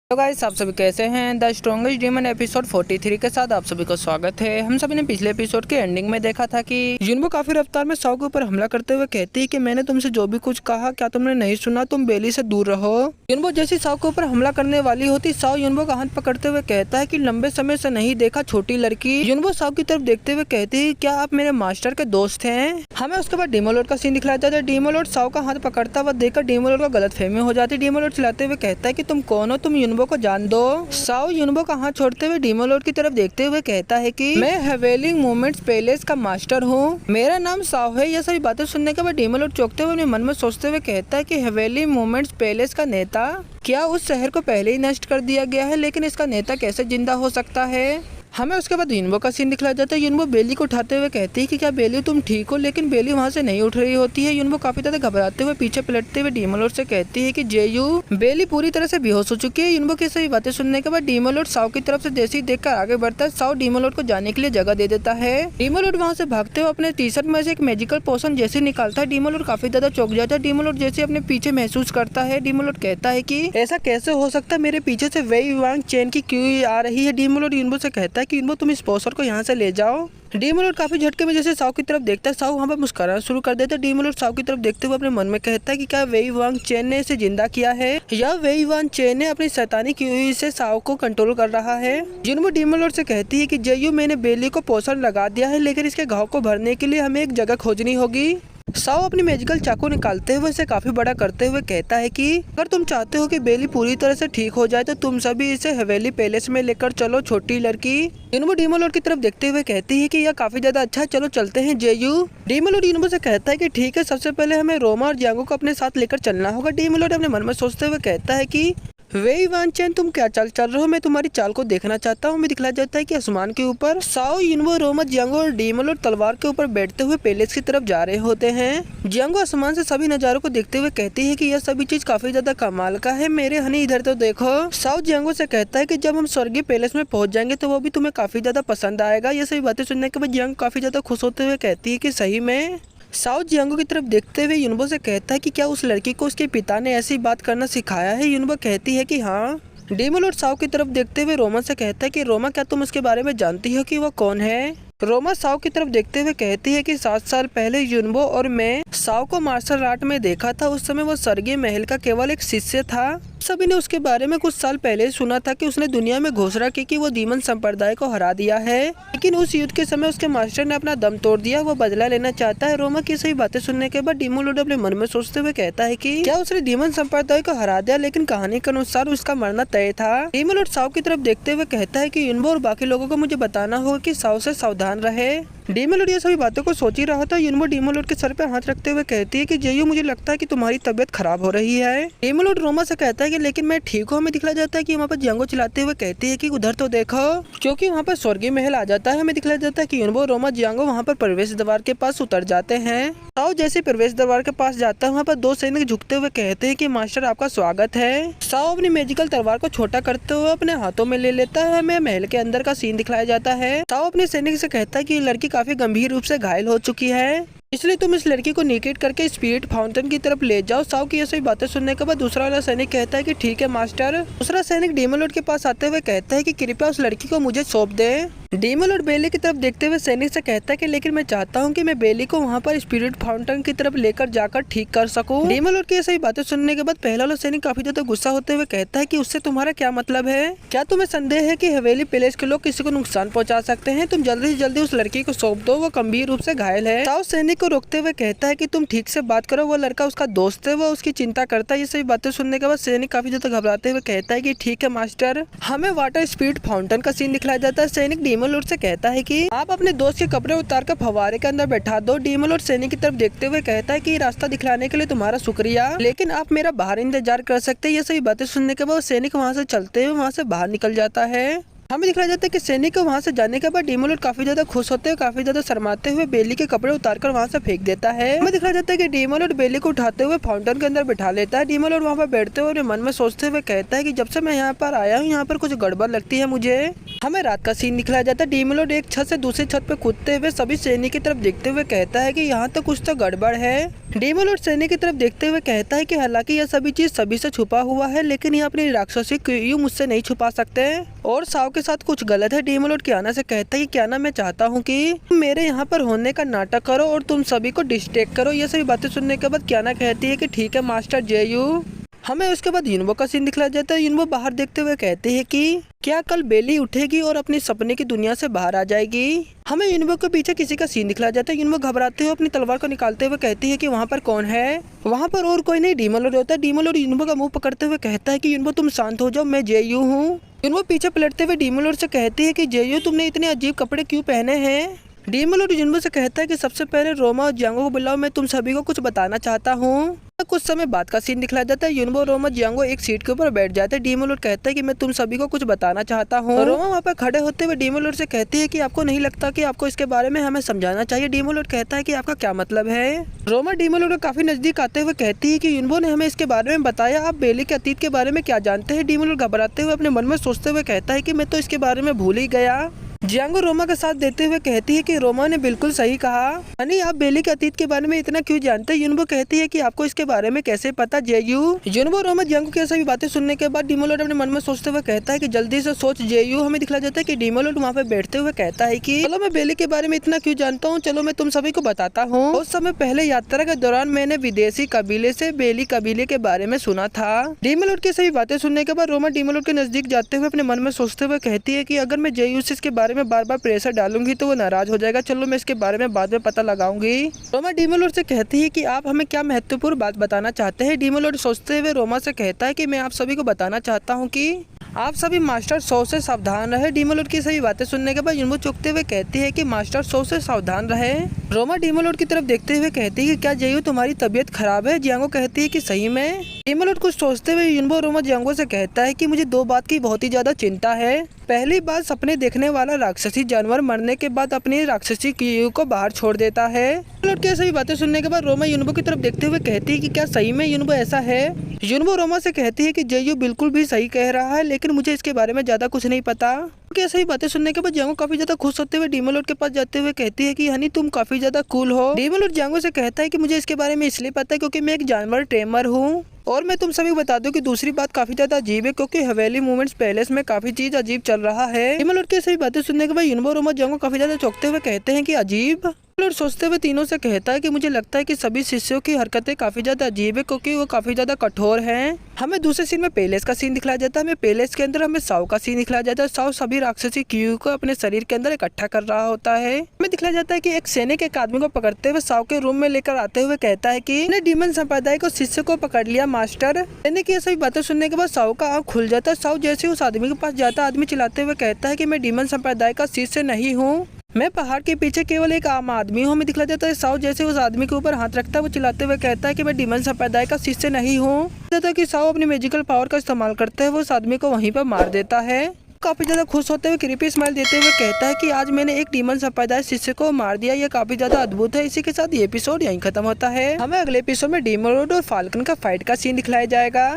तो गाइस आप सभी कैसे हैं। द स्ट्रॉन्गेस्ट डीमन एपिसोड 43 के साथ आप सभी को स्वागत है। हम सभी ने पिछले एपिसोड के एंडिंग में देखा था कि युनबो काफी रफ्तार में साओ के ऊपर हमला करते हुए कहती है कि मैंने तुमसे जो भी कुछ कहा क्या तुमने नहीं सुना, तुम बेली से दूर रहो। युनबो जैसी साओ के ऊपर हमला करने वाली होती, साओ युनबो का हाथ पकड़ते हुए कहता है कि लंबे समय से नहीं देखा छोटी लड़की। युनबो साओ की तरफ देखते हुए कहती है क्या आप मेरे मास्टर के दोस्त हैं। हमें उसके बाद डेमोलोड का सीन दिखलाया जाता है। डेमोलोड साओ का हाथ पकड़ता हुआ देखकर डेमोलोड का गलतफहमी हो जाती है। डेमोलोड चिल्लाते हुए कहता है कि तुम कौन हो, तुम युनबो को जान दो। साओ युनबो का हाथ छोड़ते हुए डेमोलोड की तरफ देखते हुए कहता है कि मैं हेवेलिंग मोमेंट्स पैलेस का मास्टर हूँ, मेरा नाम साओ है। यह सभी बातें सुनने के बाद डेमोलोड चौंकते हुए अपने मन में सोचते हुए कहता है कि हेवेलिंग मोमेंट्स पैलेस का नेता, क्या उस शहर को पहले ही नष्ट कर दिया गया है, लेकिन इसका नेता कैसे जिंदा हो सकता है। हमें उसके बाद युनबो का सीन दिखलाया जाता है। युनबो बेली को उठाते हुए कहती है कि क्या बेली तुम ठीक हो, लेकिन बेली वहाँ से नहीं उठ रही होती है। युनबो काफी ज्यादा घबराते हुए पीछे पलटते हुए डेमोलोड से कहती है कि जेयू बेली पूरी तरह से बेहोश हो चुकी है। युनबो की सभी बातें सुनने के बाद डेमोलोड साओ की तरफ से जैसे ही देखकर आगे बढ़ता है, साओ डेमोलोड को जाने के लिए जगह दे देता है। डेमोलोड वहाँ से भागते हुए अपने टी शर्ट में से एक मैजिकल पोशन जैसे निकालता है। डेमोलोड काफी ज्यादा चौंक जाता है। डेमोलोड जैसे अपने पीछे महसूस करता है, डेमोलोड कहता है कि ऐसा कैसे हो सकता है, मेरे पीछे से वेई वांग चेन की क्यों आ रही है। डेमोलोड युनबो से कहता है कि युनबो तुम इस पोशन को यहाँ से ले जाओ। डेमोलोड काफी झटके में जैसे साओ की तरफ देखता है, साओ वहाँ पर मुस्कुराना शुरू कर देता है। डेमोलोड साओ की तरफ देखते हुए अपने मन में कहता है कि क्या वेई वांग चेन ने इसे जिंदा किया है या वेई वांग चेन ने अपनी शैतानी की से साओ को कंट्रोल कर रहा है। युनबो डेमोलोड से कहती है कि जेयू मैंने बेली को पोषण लगा दिया है, लेकिन इसके घाव को भरने के लिए हमें एक जगह खोजनी होगी। साओ अपनी मैजिकल चाकू निकालते हुए इसे काफी बड़ा करते हुए कहता है कि अगर तुम चाहते हो कि बेली पूरी तरह से ठीक हो जाए तो तुम सभी इसे हवेली पैलेस में लेकर चलो छोटी लड़की। युनबो डेमोलोड की तरफ देखते हुए कहती है कि यह काफी ज्यादा अच्छा है, चलो चलते हैं जेयू। डेमोलोड युनबो से कहता है कि ठीक है, सबसे पहले हमें रोमा और जियांगो को अपने साथ लेकर चलना होगा। डेमोलोड अपने मन में सोचते हुए कहता है कि वेई वान चेन तुम क्या चाल चल रहे हो, मैं तुम्हारी चाल को देखना चाहता हूँ। मैं दिखलाया जाता है कि आसमान के ऊपर साओ युनबो रोमा जियांगो और डेमोलोड तलवार के ऊपर बैठते हुए पैलेस की तरफ जा रहे होते हैं। जियांगो आसमान से सभी नजारों को देखते हुए कहती है कि यह सभी चीज काफी ज्यादा कमाल का है, मेरे हनी इधर तो देखो। साओ जियांगो से कहता है कि जब हम स्वर्गीय पैलेस में पहुंच जाएंगे तो वो भी तुम्हें काफी ज्यादा पसंद आएगा। ये सभी बातें सुनने के बाद जियांगो काफी ज्यादा खुश होते हुए कहती है कि सही में। साओ जियांगो की तरफ देखते हुए युनबो से कहता है कि क्या उस लड़की को उसके पिता ने ऐसी बात करना सिखाया है। युनबो कहती है कि हाँ। डेमोलोड साओ की तरफ देखते हुए रोमा से कहता है कि रोमा क्या तुम उसके बारे में जानती हो कि वो कौन है। रोमा साओ की तरफ देखते हुए कहती है कि 7 साल पहले युनबो और मैं साओ को मार्शल आर्ट में देखा था। उस समय वो स्वर्गीय महल का केवल एक शिष्य था। सभी ने उसके बारे में कुछ साल पहले सुना था कि उसने दुनिया में घोषणा की कि वो डीमन संप्रदाय को हरा दिया है, लेकिन उस युद्ध के समय उसके मास्टर ने अपना दम तोड़ दिया। वो बदला लेना चाहता है। रोमा की सही बातें सुनने के बाद डेमोलोड अपने मन में सोचते हुए कहता है कि क्या उसने डीमन संप्रदाय को हरा दिया, लेकिन कहानी के अनुसार उसका मरना तय था। डेमोलोड साओ की तरफ देखते हुए कहता है कि युनबो और बाकी लोगों को मुझे बताना होगा कि साओ से सावधान रहे। डेमोलोड ये सभी बातों को सोच ही रहा था। युनबो डेमोलोड के सर पे हाथ रखते हुए कहती है कि जेयू मुझे लगता है कि तुम्हारी तबीयत खराब हो रही है। डेमोलोड रोमा से कहता है कि लेकिन मैं ठीक हूँ। हमें दिखलाया जाता है कि वहाँ पर जियांगो चिल्लाते हुए कहती है कि उधर तो देखो, क्योंकि वहाँ पर स्वर्गीय महल आ जाता है। हमें दिखलाया जाता है कि युनबो रोमा जियांगो वहाँ पर प्रवेश द्वार के पास उतर जाते हैं। साओ जैसे प्रवेश द्वार के पास जाता है, वहाँ पर 2 सैनिक झुकते हुए कहते हैं कि मास्टर आपका स्वागत है। साओ अपनी मैजिकल तलवार को छोटा करते हुए अपने हाथों में ले लेता है। हमें महल के अंदर का सीन दिखलाया जाता है। साओ अपने सैनिक से कहता है कि लड़की काफी गंभीर रूप से घायल हो चुकी है, इसलिए तुम इस लड़की को निकेट करके स्पिरिट फाउंटेन की तरफ ले जाओ। साओ की ये सभी बातें सुनने के बाद दूसरा वाला सैनिक कहता है कि ठीक है मास्टर। दूसरा सैनिक डेमोलोड के पास आते हुए कहता है कि कृपया उस लड़की को मुझे सौंप दे। डेमोलोड बेली की तरफ देखते हुए सैनिक से कहता है कि लेकिन मैं चाहता हूं कि मैं बेली को वहां पर स्पिरिट फाउंटेन की तरफ लेकर जाकर ठीक कर सकूं। डेमोलोड की ये सही बातें सुनने के बाद पहला वाला सैनिक काफी ज्यादा गुस्सा होते हुए कहता है कि उससे तुम्हारा क्या मतलब है, क्या तुम्हें संदेह है कि हवेली पैलेस के लोग किसी को नुकसान पहुंचा सकते हैं। तुम जल्दी से जल्दी उस लड़की को सौंप दो, वो गंभीर रूप से घायल है। साओ सैनिक को रोकते हुए कहता है कि तुम ठीक से बात करो, वो लड़का उसका दोस्त है, वो उसकी चिंता करता है। ये सभी बातें सुनने के बाद सैनिक काफी ज्यादा घबराते हुए कहता है कि ठीक है मास्टर। हमें वाटर स्पिरिट फाउंटेन का सीन दिखलाया जाता है। सैनिक डेमोलोड से कहता है कि आप अपने दोस्त के कपड़े उतार कर फव्वारे के अंदर बैठा दो। डेमोलोड सैनिक की तरफ देखते हुए कहता है कि रास्ता दिखलाने के लिए तुम्हारा शुक्रिया, लेकिन आप मेरा बाहर इंतजार कर सकते हैं। ये सभी बातें सुनने के बाद सैनिक वहाँ से चलते हुए वहाँ से बाहर निकल जाता है। हमें दिखाया जाता है कि सैनिक को वहाँ से जाने के बाद डीमोलॉर्ड काफी ज्यादा खुश होते हैं, काफी ज्यादा शर्माते हुए बेली के कपड़े उतारकर वहाँ से फेंक देता है। हमें दिखाया जाता है कि डीमोलॉर्ड बेली को उठाते हुए फाउंटेन के अंदर बिठा लेता है। डीमोलॉर्ड वहाँ पर बैठते हुए मन में सोचते हुए कहता है कि जब से मैं यहाँ पर आया हूँ यहाँ पर कुछ गड़बड़ लगती है मुझे। हमें रात का सीन दिखाया जाता है। डीमोलॉर्ड एक छत से दूसरी छत पे कूदते हुए सभी सैनिक की तरफ देखते हुए कहता है कि यहाँ तो कुछ तो गड़बड़ है। डीमोलॉर्ड सैनिक की तरफ देखते हुए कहता है कि हालांकि यह सभी चीज सभी से छुपा हुआ है, लेकिन यह अपनी राक्षसी क्यू मुझसे नहीं छुपा सकते और साव के साथ कुछ गलत है। डीमोलॉर्ड कियाना से कहता है कि कियाना मैं चाहता हूँ कि तुम मेरे यहाँ पर होने का नाटक करो और तुम सभी को डिस्ट्रैक्ट करो। ये सभी बातें सुनने के बाद कियाना कहती है कि ठीक है मास्टर जेयू। हमें उसके बाद युनबो का सीन दिखलाया जाता है। युनबो बाहर देखते हुए कहते हैं कि क्या कल बेली उठेगी और अपने सपने की दुनिया से बाहर आ जाएगी। हमें युनबो के पीछे किसी का सीन दिखलाया जाता है। युनबो घबराते हुए अपनी तलवार को निकालते हुए कहती है कि वहाँ पर कौन है। वहाँ पर और कोई नहीं डीमोलॉर्ड होता है। डीमोलॉर्ड युनबो का मुंह पकड़ते हुए कहता है कि युनबो तुम शांत हो जाओ, मैं जेयू हूँ। युनबो पीछे पलटते हुए डीमोलॉर्ड से कहती है कि जेयू तुमने इतने अजीब कपड़े क्यों पहने हैं। डीमोलॉर्ड युनबो से कहता है कि सबसे पहले रोमा और जियांगो को बुलाओ, मैं तुम सभी को कुछ बताना चाहता हूँ। कुछ समय बाद का सीन दिखलाया जाता है। युनबो, रोमा, जियांगो एक सीट के ऊपर बैठ जाते हैं। डीमोलॉर्ड कहता है कि मैं तुम सभी को कुछ बताना चाहता हूँ। रोमा वहाँ पर खड़े होते हुए डीमोलॉर्ड से कहती है कि आपको नहीं लगता कि आपको इसके बारे में हमें समझाना चाहिए। डीमोलॉर्ड कहता है कि आपका क्या मतलब है। रोमा डीमोलॉर्ड को काफी नजदीक आते हुए कहती है कि युनबो ने हमें इसके बारे में बताया, आप बेली के अतीत के बारे में क्या जानते हैं। डीमोलॉर्ड घबराते हुए अपने मन में सोचते हुए कहता है कि मैं तो इसके बारे में भूल ही गया। जियांगो रोमा का साथ देते हुए कहती है कि रोमा ने बिल्कुल सही कहा। यानी आप बेली के अतीत के बारे में इतना क्यों जानते हैं। युनबो कहती है कि आपको इसके बारे में कैसे पता जेयू। युनबो, रोमा, जियांगो की सभी बातें सुनने के बाद डीमोलॉर्ड अपने मन में सोचते हुए कहता है कि जल्दी से सोच जेयू। हमें दिखला जाता है कि डीमोलॉर्ड वहाँ पे बैठते हुए कहता है कि चलो मैं बेली के बारे में इतना क्यों जानता हूँ, चलो मैं तुम सभी को बताता हूँ। उस समय पहले यात्रा के दौरान मैंने विदेशी कबीले से बेली कबीले के बारे में सुना था। डीमोलॉर्ड की सभी बातें सुनने के बाद रोमा डीमोलॉर्ड के नजदीक जाते हुए अपने मन में सोचते हुए कहती है कि अगर मैं जेयू से इसके बारे में बार बार प्रेशर डालूंगी तो वो नाराज हो जाएगा, चलो मैं इसके बारे में बाद में पता लगाऊंगी। रोमा डीमोलॉर्ड से कहती है कि आप हमें क्या महत्वपूर्ण बात बताना चाहते हैं। डीमोलॉर्ड सोचते हुए रोमा से कहता है कि मैं आप सभी को बताना चाहता हूँ कि आप सभी मास्टर सो से सावधान रहे। डीमोलॉर्ड की सभी बातें सुनने के बाद युनबो चुकते हुए कहती है कि मास्टर सो से सावधान रहे। रोमा डीमोलॉर्ड की तरफ देखते हुए कहती है कि क्या जेयू तुम्हारी तबीयत खराब है। जियांगो कहती है कि सही में। डीमोलॉर्ड कुछ सोचते हुए युनबो, रोमा, जियांगो से कहता है कि मुझे दो बात की बहुत ही ज्यादा चिंता है। पहली बात, सपने देखने वाला राक्षसी जानवर मरने के बाद अपनी राक्षसी क्यू को बाहर छोड़ देता है। डीमोलॉर्ड की सभी बातें सुनने के बाद रोमा युनबो की तरफ देखते हुए कहती है कि क्या सही में युनबो ऐसा है। युनबो रोमा से कहती है कि जेयू बिल्कुल भी सही कह रहा है, लेकिन मुझे इसके बारे में ज्यादा कुछ नहीं पता। क्या सही बातें सुनने के बाद जियांगो काफी ज्यादा खुश होते हुए डीमोलॉर्ड के पास जाते हुए कहती है कि हनी तुम काफी ज्यादा कूल हो। डीमोलॉर्ड जियांगो से कहता है कि मुझे इसके बारे में इसलिए पता है क्योंकि मैं एक जानवर ट्रेमर हूँ। और मैं तुम सभी को बता दूं कि दूसरी बात काफी ज्यादा अजीब है क्योंकि हवेली मूवमेंट्स पैलेस में काफी चीज अजीब चल रहा है। डीमोलॉर्ड की सभी बातें सुनने के बाद युनबो, रोमा, जियांगो काफी ज्यादा चौंकते हुए कहते हैं कि अजीब। डीमोलॉर्ड सोचते हुए तीनों से कहता है कि मुझे लगता है कि सभी शिष्यों की हरकतें काफी ज्यादा अजीब है क्योंकि वो काफी ज्यादा कठोर हैं। हमें दूसरे सीन में पैलेस का सीन दिखलाया जाता है। हमें पैलेस के अंदर हमें साव का सीन दिखलाया जाता है। साव सभी राक्षसी क्यू को अपने शरीर के अंदर इकट्ठा कर रहा होता है। हमें दिखलाया जाता है कि एक सैनिक एक आदमी को पकड़ते हुए साव के रूम में लेकर आते हुए कहता है कि ने डीमन संप्रदाय को शिष्य को पकड़ लिया मास्टर। सैनिक ये सभी बातें सुनने के बाद साव का आँख खुल जाता है। साव जैसे उस आदमी के पास जाता है, आदमी चिल्लाते हुए कहता है कि मैं डीमन संप्रदाय का शिष्य नहीं हूँ, मैं पहाड़ के पीछे केवल एक आम आदमी हूँ। हमें दिखला जाता है साव जैसे उस आदमी के ऊपर हाथ रखता है, वो चिल्लाते हुए कहता है कि मैं डीमन संप्रदाय का शिष्य नहीं हूँ। जाता कि साव अपनी मैजिकल पावर का इस्तेमाल करते है, वो उस आदमी को वहीं पर मार देता है। काफी ज्यादा खुश होते हुए क्रीपी स्माइल देते हुए कहता है कि आज मैंने एक डीमन संप्रदाय शिष्य को मार दिया, ये काफी ज्यादा अद्भुत है। इसी के साथ ये एपिसोड यहीं खत्म होता है। हमें अगले एपिसोड में डीमोलॉर्ड और फाल्कन का फाइट का सीन दिखलाया जाएगा।